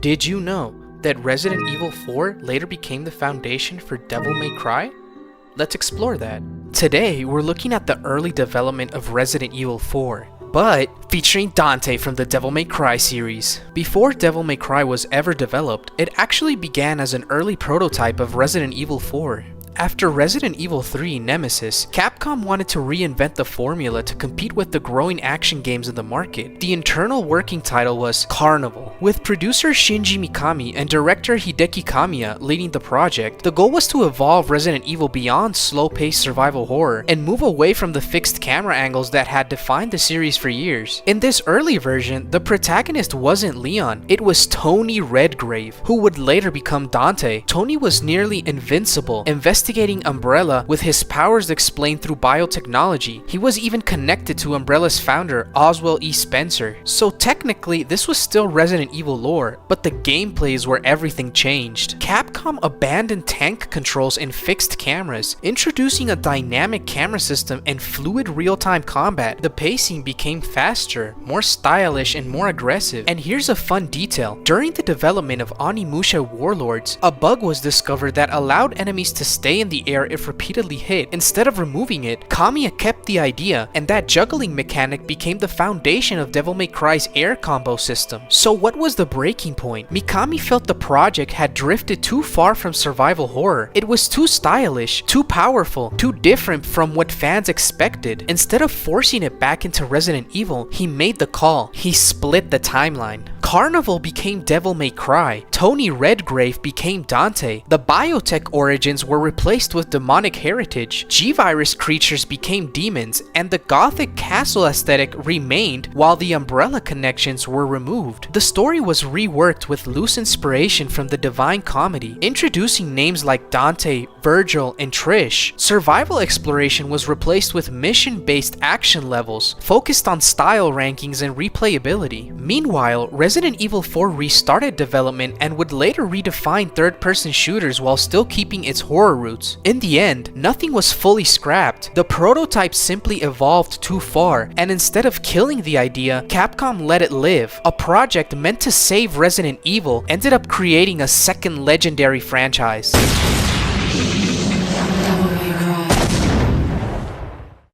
Did you know that Resident Evil 4 later became the foundation for Devil May Cry? Let's explore that. Today, we're looking at the early development of Resident Evil 4, but featuring Dante from the Devil May Cry series. Before Devil May Cry was ever developed, it actually began as an early prototype of Resident Evil 4. After Resident Evil 3 Nemesis, Capcom wanted to reinvent the formula to compete with the growing action games in the market. The internal working title was Carnival. With producer Shinji Mikami and director Hideki Kamiya leading the project, the goal was to evolve Resident Evil beyond slow-paced survival horror and move away from the fixed camera angles that had defined the series for years. In this early version, the protagonist wasn't Leon, it was Tony Redgrave, who would later become Dante. Tony was nearly invincible, investigating Umbrella with his powers explained through biotechnology. He was even connected to Umbrella's founder, Oswald E. Spencer. So technically, this was still Resident Evil lore, but the gameplay is where everything changed. Capcom abandoned tank controls and fixed cameras, introducing a dynamic camera system and fluid real-time combat. The pacing became faster, more stylish, and more aggressive. And here's a fun detail. During the development of Onimusha Warlords, a bug was discovered that allowed enemies to stay in the air if repeatedly hit. Instead of removing it, Kamiya kept the idea, and that juggling mechanic became the foundation of Devil May Cry's air combo system. So what was the breaking point? Mikami felt the project had drifted too far from survival horror. It was too stylish, too powerful, too different from what fans expected. Instead of forcing it back into Resident Evil, he made the call. He split the timeline. Carnival became Devil May Cry. Tony Redgrave became Dante. The biotech origins were replaced with demonic heritage. G-Virus creatures became demons, and the gothic castle aesthetic remained while the Umbrella connections were removed. The story was reworked with loose inspiration from the Divine Comedy, introducing names like Dante, Virgil, and Trish. Survival exploration was replaced with mission-based action levels, focused on style rankings and replayability. Meanwhile, Resident Evil 4 restarted development and would later redefine third-person shooters while still keeping its horror roots. In the end, nothing was fully scrapped. The prototype simply evolved too far, and instead of killing the idea, Capcom let it live. A project meant to save Resident Evil ended up creating a second legendary franchise.